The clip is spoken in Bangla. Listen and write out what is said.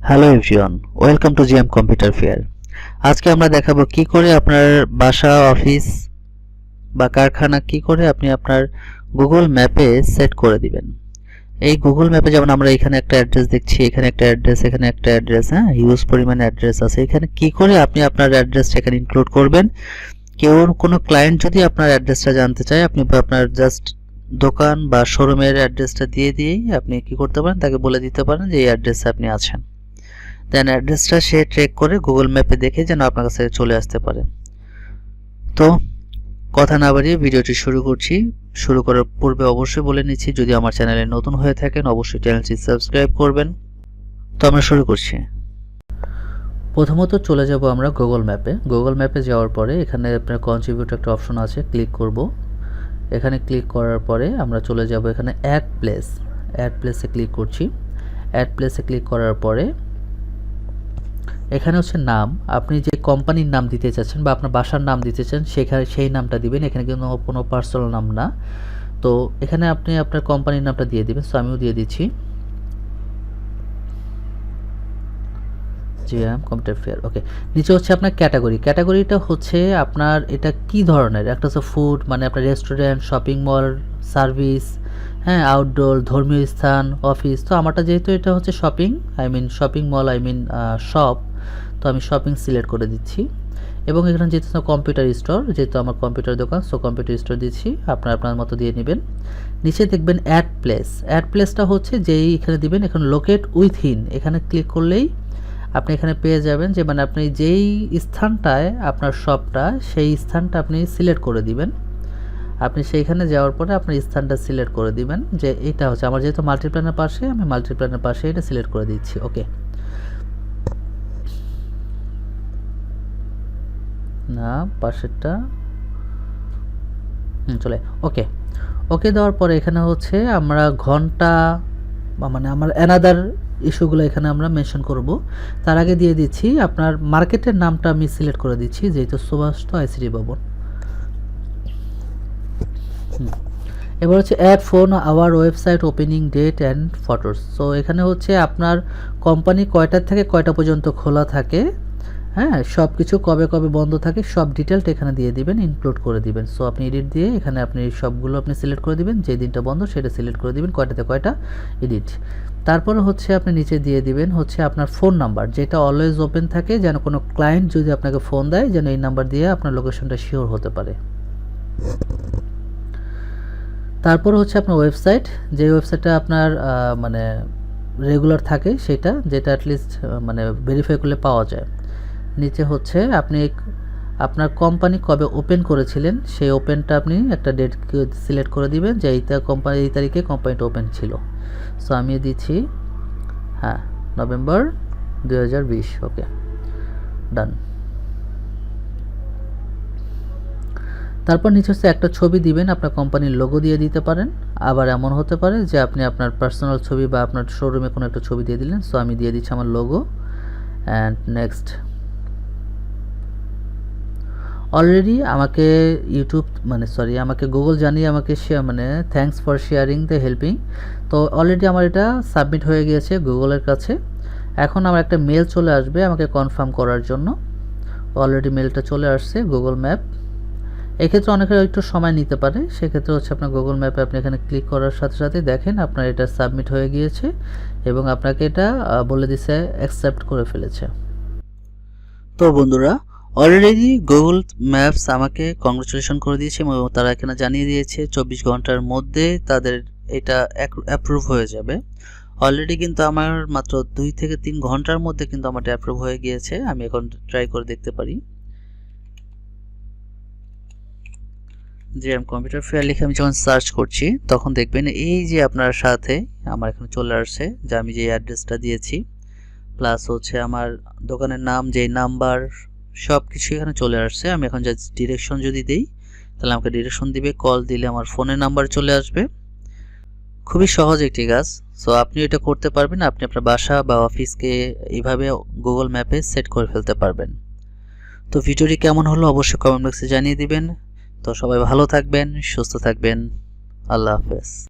Hello everyone, welcome to GM computer fair. আজকে আমরা দেখাবো কি করে আপনার বাসা, অফিস বা কারখানা কি করে আপনি আপনার গুগল ম্যাপে সেট করে দিবেন। এই গুগল ম্যাপে যেমন আমরা এখানে একটা অ্যাড্রেস দেখছি, এখানে একটা অ্যাড্রেস, এখানে একটা অ্যাড্রেস, হ্যাঁ, হিউজ পরিমাণে অ্যাড্রেস আছে। এখানে কি করে আপনি আপনার অ্যাড্রেসটা এখানে ইনক্লুড করবেন। কোনো ক্লায়েন্ট যদি আপনার অ্যাড্রেসটা জানতে চায়, আপনি আপনার জাস্ট দোকান বা শোরুমের অ্যাড্রেসটা দিয়েই আপনি কি করতে পারেন, তাকে বলে দিতে পারেন যে এই অ্যাড্রেসে আপনি আছেন। দেন অ্যাড্রেসটা সে ট্র্যাক করে গুগল ম্যাপে দেখে যেন আপনার কাছে চলে আসতে পারে। তো কথা না বাড়িয়ে ভিডিওটি শুরু করছি। শুরু করার পূর্বে অবশ্যই বলে নিচ্ছি, যদি আমার চ্যানেলে নতুন হয়ে থাকেন অবশ্যই চ্যানেলটি সাবস্ক্রাইব করবেন। তো আমরা শুরু করছি। প্রথমত চলে যাব আমরা গুগল ম্যাপে। গুগল ম্যাপে যাওয়ার পরে এখানে আপনার কন্ট্রিবিউট একটা অপশন আছে, ক্লিক করব। এখানে ক্লিক করার পরে আমরা চলে যাব এখানে অ্যাড প্লেসে ক্লিক করছি। অ্যাড প্লেসে ক্লিক করার পরে এখানে হচ্ছে নাম, আপনি যে কোম্পানির নাম দিতে চাচ্ছেন বা আপনার বাসার নাম দিতে চান সেখানে সেই নামটা দিবেন। এখানে কিন্তু কোনো পার্সোনাল নাম না। তো এখানে আপনি আপনার কোম্পানির নামটা দিয়ে দিবেন। সো আমিও দিয়ে দিচ্ছি জিএম কম্পিউটার ফেয়ার। ওকে, নিচে হচ্ছে আপনার ক্যাটাগরিটা হচ্ছে আপনার এটা কি ধরনের। একটা হচ্ছে ফুড, মানে আপনার রেস্টুরেন্ট, শপিং মল, সার্ভিস, হ্যাঁ, আউটডোর, ধর্মীয় স্থান, অফিস। তো আমারটা যেহেতু এটা হচ্ছে শপিং মল, শপ, তো আমি শপিং সিলেক্ট করে দিচ্ছি। এবং এখানে যেহেতু কম্পিউটার স্টোর, যেহেতু আমার কম্পিউটার দোকান, সো কম্পিউটার স্টোর দিচ্ছি। আপনার মতো দিয়ে নেবেন। নিচে দেখবেন অ্যাড প্লেসটা হচ্ছে যেই এখানে দিবেন। এখানে লোকেট উইথিন এখানে ক্লিক করলেই আপনি এখানে পেয়ে যাবেন যে মানে আপনি যেই স্থানটায় আপনার শপটা, সেই স্থানটা আপনি সিলেক্ট করে দিবেন। আপনি সেইখানে যাওয়ার পরে আপনার স্থানটা সিলেক্ট করে দিবেন যে এটা হচ্ছে আমার, যেহেতু মাল্টিপ্ল্যানের পাশে, আমি মাল্টিপ্ল্যানের পাশে এটা সিলেক্ট করে দিচ্ছি। ওকে, না পাশেরটা চলে। ওকে দেওয়ার পরে এখানে হচ্ছে আমরা ঘন্টা মানে আমার অ্যানাদার ইস্যুগুলো এখানে আমরা মেনশন করব। তার আগে দিয়ে দিচ্ছি আপনার মার্কেটের নামটা আমি সিলেক্ট করে দিচ্ছি, যেহেতু সুভাষ আইসিডি ভবন। এবার হচ্ছে add phone our website opening date and photos. So এখানে হচ্ছে আপনার কোম্পানি কয়টা থেকে কয়টা পর্যন্ত খোলা থাকে, হ্যাঁ, সব কিছু কবে বন্ধ থাকে সব ডিটেলটা এখানে দিয়ে দিবেন, ইনক্লুড করে দিবেন। সো আপনি এডিট দিয়ে এখানে আপনি সবগুলো আপনি সিলেক্ট করে দিবেন, যে দিনটা বন্ধ সেটা সিলেক্ট করে দিবেন, কয়টাতে কয়টা এডিট। তারপরে হচ্ছে আপনি নিচে দিয়ে দিবেন হচ্ছে আপনার ফোন নাম্বার, যেটা অলওয়েজ ওপেন থাকে, যেন কোনো ক্লায়েন্ট যদি আপনাকে ফোন দেয় যেন এই নাম্বার দিয়ে আপনার লোকেশনটা শিওর হতে পারে। তারপর হচ্ছে আপনার ওয়েবসাইট, যে ওয়েবসাইটটা আপনার মানে রেগুলার থাকে সেটা, যেটা অ্যাটলিস্ট মানে ভেরিফাই করলে পাওয়া যায়। নিচে হচ্ছে আপনি আপনার কোম্পানি কবে ওপেন করেছিলেন সেই ওপেনটা আপনি একটা ডেট সিলেক্ট করে দিবেন, যে এই তারিখে কোম্পানিটা ওপেন ছিল। সো আমি দিচ্ছি হ্যাঁ নভেম্বর 2020। ওকে, ডান। তারপর নিচে হচ্ছে একটা ছবি দিবেন, আপনার কোম্পানির লোগো দিয়ে দিতে পারেন। আবার এমন হতে পারে যে আপনি আপনার পার্সোনাল ছবি বা আপনার শোরুমে কোনো একটা ছবি দিয়ে দিলেন। সো আমি দিয়ে দিচ্ছি আমার লোগো অ্যান্ড নেক্সট। অলরেডি আমাকে আমাকে গুগল জানিয়ে আমাকে thanks for sharing the helping. তো অলরেডি আমার এটা সাবমিট হয়ে গিয়েছে গুগলের কাছে। এখন আমার একটা মেল চলে আসবে আমাকে কনফার্ম করার জন্য। অলরেডি মেলটা চলে আসছে গুগল ম্যাপ। এক্ষেত্রে অনেকের একটু সময় নিতে পারে, সেক্ষেত্রে হচ্ছে আপনার গুগল ম্যাপে আপনি এখানে ক্লিক করার সাথে সাথে দেখেন আপনার এটা সাবমিট হয়ে গিয়েছে এবং আপনাকে এটা বলে দিছে অ্যাকসেপ্ট করে ফেলেছে। তো বন্ধুরা, অলরেডি গুগল ম্যাপস আমাকে কংগ্রাচুলেশন করে দিয়েছে এবং তারা এখানে জানিয়ে দিয়েছে 24 ঘন্টার মধ্যে তাদের এটা অ্যাপ্রুভ হয়ে যাবে। অলরেডি কিন্তু আমার মাত্র 2 থেকে 3 ঘন্টার মধ্যে কিন্তু আমার অ্যাপ্রুভ হয়ে গিয়েছে। আমি এখন ট্রাই করে দেখতে পারি। যে আমি কম্পিউটার ফেয়ার লিখে আমি যখন সার্চ করছি তখন দেখবেন এই যে আপনার সাথে আমার এখানে চলে আসছে যে আমি যে অ্যাড্রেসটা দিয়েছি, প্লাস হচ্ছে আমার দোকানের নাম, যেই নাম্বার, সব কিছু এখানে চলে আসছে। আমি এখন জাস্ট ডিরেকশন যদি দিই তাহলে আমাকে ডিরেকশন দিবে, কল দিলে আমার ফোনের নাম্বার চলে আসবে। খুবই সহজ একটি কাজ। সো আপনি এটা করতে পারবেন, আপনি আপনার বাসা বা অফিসকে এইভাবে গুগল ম্যাপে সেট করে ফেলতে পারবেন। তো ভিডিওটি কেমন হলো অবশ্যই কমেন্ট বক্সে জানিয়ে দিবেন। তো সবাই ভালো থাকবেন, সুস্থ থাকবেন। আল্লাহ হাফেজ।